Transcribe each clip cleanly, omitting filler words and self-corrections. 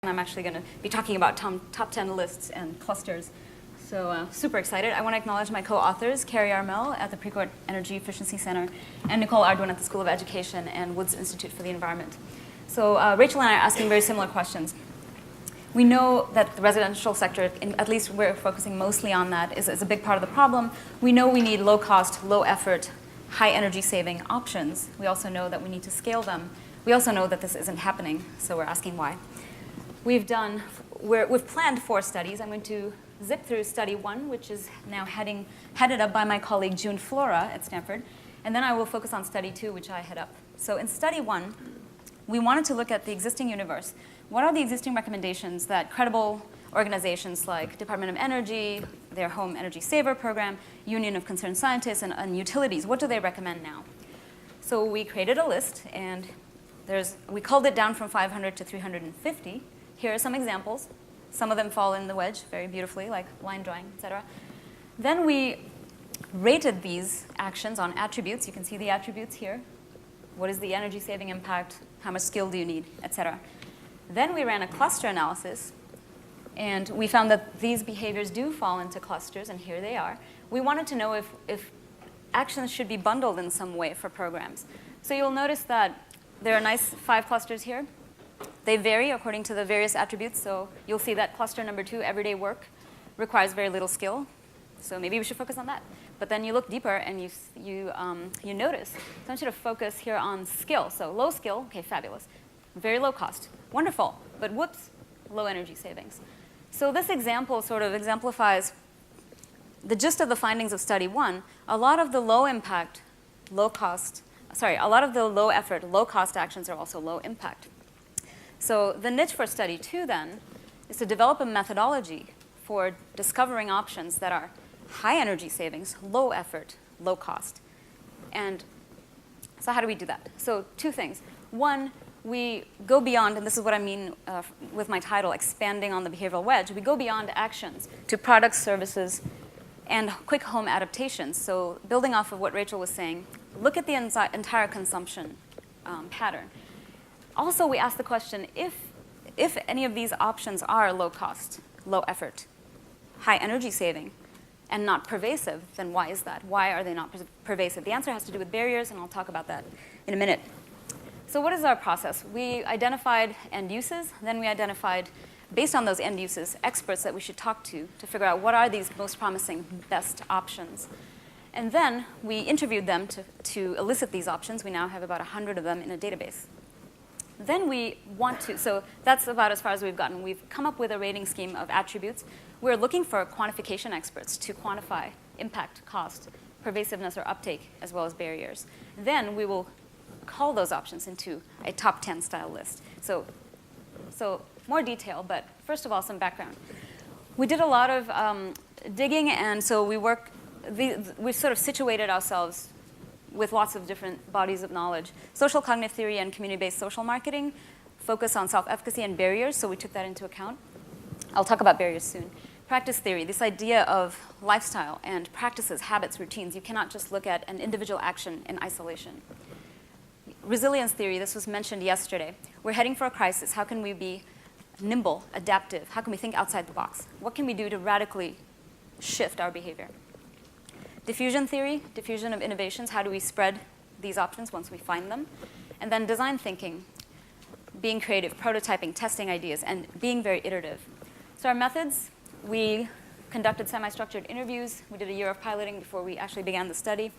I'm actually going to be talking about top 10 lists and clusters. So super excited. I want to acknowledge my co-authors, Carrie Armel at the Precourt Energy Efficiency Center, and Nicole Arduin at the School of Education and Woods Institute for the Environment. So Rachel and I are asking very similar questions. We know that the residential sector, at least we're focusing mostly on that, is a big part of the problem. We know we need low-cost, low-effort, high energy-saving options. We also know that we need to scale them. We also know that this isn't happening, so we're asking why. We've planned 4 studies. I'm going to zip through study 1, which is now headed up by my colleague June Flora at Stanford, and then I will focus on study 2, which I head up. So in study 1, we wanted to look at the existing universe. What are the existing recommendations that credible organizations like Department of Energy, their Home Energy Saver Program, Union of Concerned Scientists, and utilities, what do they recommend now? So we created a list, and we culled it down from 500 to 350. Here are some examples. Some of them fall in the wedge very beautifully, like line drawing, et cetera. Then we rated these actions on attributes. You can see the attributes here. What is the energy saving impact? How much skill do you need, et cetera. Then we ran a cluster analysis, and we found that these behaviors do fall into clusters, and here they are. We wanted to know if actions should be bundled in some way for programs. So you'll notice that there are nice 5 clusters here. They vary according to the various attributes, so you'll see that cluster number 2, everyday work, requires very little skill. So maybe we should focus on that. But then you look deeper and you notice. So I want you to focus here on skill. So low skill, okay, fabulous. Very low cost, wonderful. But whoops, low energy savings. So this example sort of exemplifies the gist of the findings of study 1. A lot of the low impact, a lot of the low effort, low cost actions are also low impact. So the niche for study 2 then is to develop a methodology for discovering options that are high energy savings, low effort, low cost. And so how do we do that? So 2 things. One, we go beyond, and this is what I mean with my title, expanding on the behavioral wedge. We go beyond actions to products, services, and quick home adaptations. So building off of what Rachel was saying, look at the entire consumption pattern. Also, we ask the question, if any of these options are low cost, low effort, high energy saving, and not pervasive, then why is that? Why are they not pervasive? The answer has to do with barriers, and I'll talk about that in a minute. So what is our process? We identified end uses, then we identified, based on those end uses, experts that we should talk to figure out what are these most promising, best options. And then we interviewed them to elicit these options. We now have about 100 of them in a database. Then so that's about as far as we've gotten. We've come up with a rating scheme of attributes. We're looking for quantification experts to quantify impact, cost, pervasiveness or uptake, as well as barriers. Then we will cull those options into a top 10 style list. So more detail, but first of all, some background. We did a lot of digging, and so we sort of situated ourselves with lots of different bodies of knowledge. Social cognitive theory and community-based social marketing focus on self-efficacy and barriers, so we took that into account. I'll talk about barriers soon. Practice theory, this idea of lifestyle and practices, habits, routines. You cannot just look at an individual action in isolation. Resilience theory, this was mentioned yesterday. We're heading for a crisis. How can we be nimble, adaptive? How can we think outside the box? What can we do to radically shift our behavior? Diffusion theory, diffusion of innovations. How do we spread these options once we find them? And then design thinking, being creative, prototyping, testing ideas, and being very iterative. So our methods, we conducted semi-structured interviews. We did a year of piloting before we actually began the study.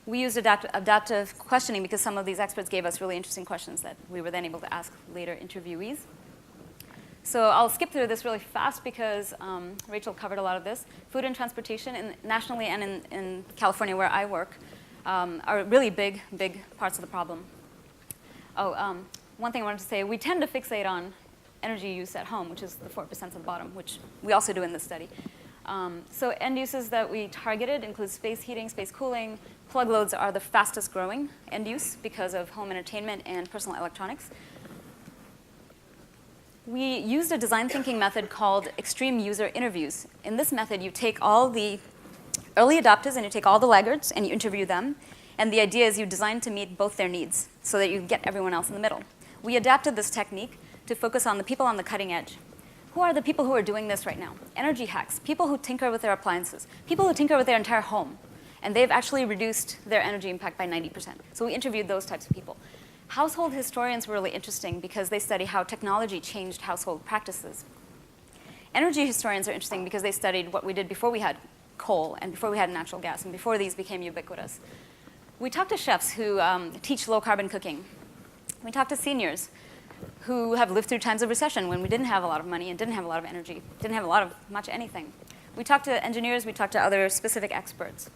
We used adaptive questioning because some of these experts gave us really interesting questions that we were then able to ask later interviewees. So I'll skip through this really fast because Rachel covered a lot of this. Food and transportation, nationally and in California where I work, are really big parts of the problem. One thing I wanted to say, we tend to fixate on energy use at home, which is the 4% at the bottom, which we also do in this study. So end uses that we targeted include space heating, space cooling. Plug loads are the fastest growing end use because of home entertainment and personal electronics. We used a design thinking method called extreme user interviews. In this method, you take all the early adopters and you take all the laggards and you interview them. And the idea is you design to meet both their needs so that you get everyone else in the middle. We adapted this technique to focus on the people on the cutting edge. Who are the people who are doing this right now? Energy hacks, people who tinker with their appliances, people who tinker with their entire home, and they've actually reduced their energy impact by 90%. So we interviewed those types of people. Household historians were really interesting because they study how technology changed household practices. Energy historians are interesting because they studied what we did before we had coal and before we had natural gas and before these became ubiquitous. We talked to chefs who teach low-carbon cooking. We talked to seniors who have lived through times of recession when we didn't have a lot of money and didn't have a lot of energy, didn't have a lot of much anything. We talked to engineers, we talked to other specific experts.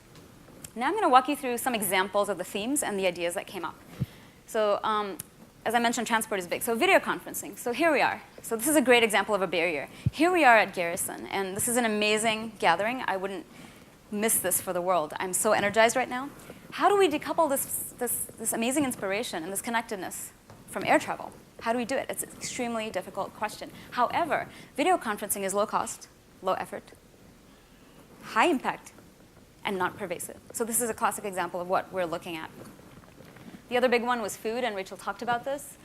Now I'm going to walk you through some examples of the themes and the ideas that came up. So as I mentioned, transport is big. So video conferencing. So here we are. So this is a great example of a barrier. Here we are at Garrison, and this is an amazing gathering. I wouldn't miss this for the world. I'm so energized right now. How do we decouple this amazing inspiration and this connectedness from air travel? How do we do it? It's an extremely difficult question. However, video conferencing is low cost, low effort, high impact, and not pervasive. So this is a classic example of what we're looking at. The other big one was food, and Rachel talked about this.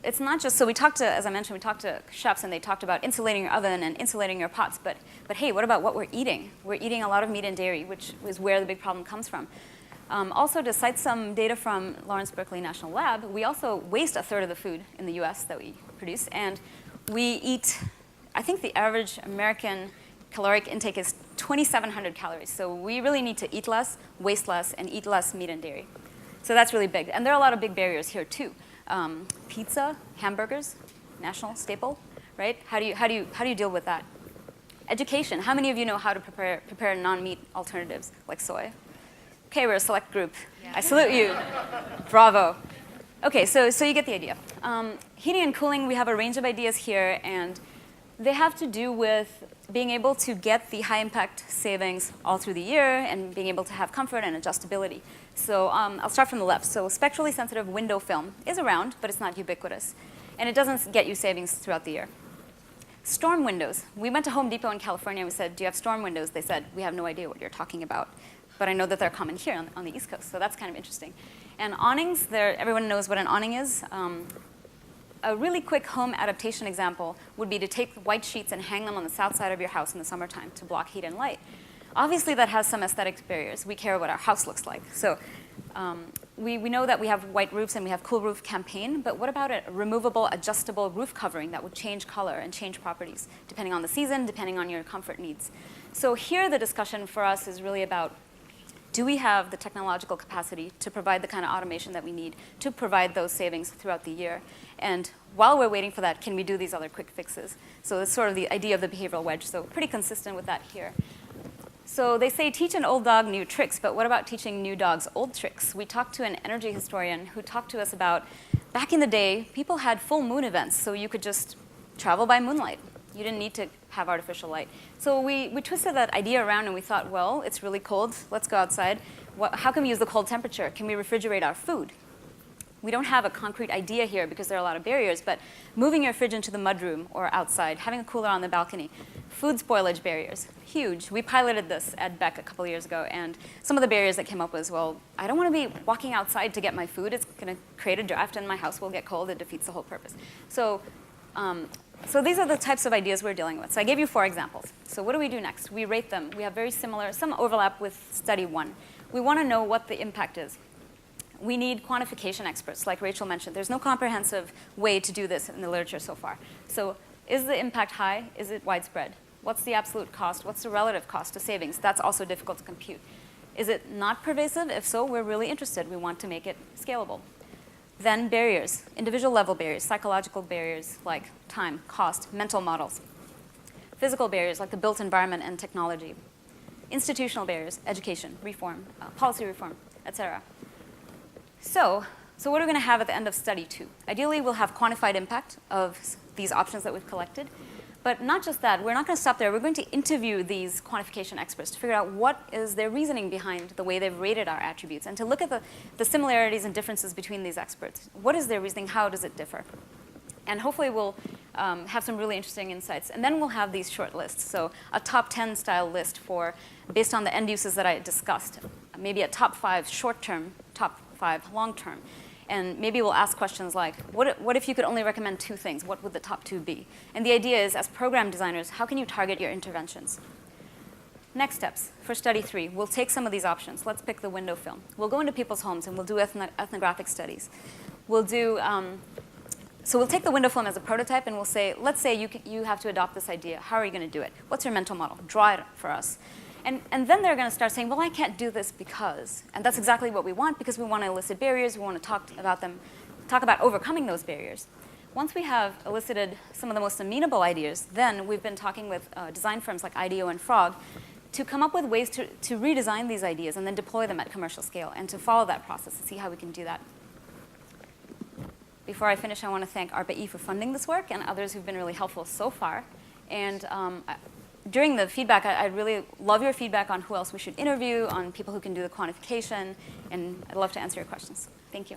It's not just, so we talked to, as I mentioned, we talked to chefs, and they talked about insulating your oven and insulating your pots, but hey, what about what we're eating? We're eating a lot of meat and dairy, which is where the big problem comes from. Also, to cite some data from Lawrence Berkeley National Lab, we also waste a third of the food in the US that we produce, and we eat, I think the average American caloric intake is 2,700 calories. So we really need to eat less, waste less, and eat less meat and dairy. So that's really big. And there are a lot of big barriers here, too. Pizza, hamburgers, national staple, right? How do you deal with that? Education. How many of you know how to prepare non-meat alternatives like soy? Okay, we're a select group. Yeah. I salute you. Bravo. Okay, so you get the idea. Heating and cooling, we have a range of ideas here, and they have to do with being able to get the high-impact savings all through the year and being able to have comfort and adjustability. So I'll start from the left. So spectrally sensitive window film is around, but it's not ubiquitous. And it doesn't get you savings throughout the year. Storm windows. We went to Home Depot in California and we said, do you have storm windows? They said, we have no idea what you're talking about. But I know that they're common here on the East Coast, so that's kind of interesting. And awnings, everyone knows what an awning is. A really quick home adaptation example would be to take white sheets and hang them on the south side of your house in the summertime to block heat and light. Obviously, that has some aesthetic barriers. We care what our house looks like. So we know that we have white roofs and we have Cool Roof campaign, but what about a removable, adjustable roof covering that would change color and change properties, depending on the season, depending on your comfort needs? So here, the discussion for us is really about, do we have the technological capacity to provide the kind of automation that we need to provide those savings throughout the year? And while we're waiting for that, can we do these other quick fixes? So it's sort of the idea of the behavioral wedge, so pretty consistent with that here. So they say teach an old dog new tricks, but what about teaching new dogs old tricks? We talked to an energy historian who talked to us about, back in the day, people had full moon events, so you could just travel by moonlight. You didn't need to have artificial light. So we twisted that idea around and we thought, well, it's really cold. Let's go outside. How can we use the cold temperature? Can we refrigerate our food? We don't have a concrete idea here because there are a lot of barriers, but moving your fridge into the mudroom or outside, having a cooler on the balcony, food spoilage barriers, huge. We piloted this at Beck a couple of years ago, and some of the barriers that came up was, well, I don't want to be walking outside to get my food. It's going to create a draft and my house will get cold. It defeats the whole purpose. So these are the types of ideas we're dealing with. So I gave you 4 examples. So what do we do next? We rate them. We have very similar, some overlap with study 1. We want to know what the impact is. We need quantification experts, like Rachel mentioned. There's no comprehensive way to do this in the literature so far. So is the impact high? Is it widespread? What's the absolute cost? What's the relative cost to savings? That's also difficult to compute. Is it not pervasive? If so, we're really interested. We want to make it scalable. Then barriers, individual level barriers, psychological barriers like time, cost, mental models. Physical barriers like the built environment and technology. Institutional barriers, education, reform, policy reform, et cetera. So what are we going to have at the end of study 2? Ideally, we'll have quantified impact of these options that we've collected. But not just that, we're not going to stop there. We're going to interview these quantification experts to figure out what is their reasoning behind the way they've rated our attributes, and to look at the similarities and differences between these experts. What is their reasoning? How does it differ? And hopefully we'll have some really interesting insights. And then we'll have these short lists. So a top 10 style list based on the end uses that I discussed. Maybe a top 5 short-term, top 5 long-term. And maybe we'll ask questions like, what if you could only recommend 2 things? What would the top 2 be? And the idea is, as program designers, how can you target your interventions? Next steps for study 3, we'll take some of these options. Let's pick the window film. We'll go into people's homes and we'll do ethnographic studies. We'll do, so we'll take the window film as a prototype and we'll say, let's say you have to adopt this idea. How are you going to do it? What's your mental model? Draw it for us. And then they're going to start saying, well, I can't do this because. And that's exactly what we want, because we want to elicit barriers. We want to talk about overcoming those barriers. Once we have elicited some of the most amenable ideas, then we've been talking with design firms like IDEO and Frog to come up with ways to redesign these ideas and then deploy them at commercial scale, and to follow that process and see how we can do that. Before I finish, I want to thank ARPA-E for funding this work and others who've been really helpful so far. And during the feedback, I'd really love your feedback on who else we should interview, on people who can do the quantification, and I'd love to answer your questions. Thank you.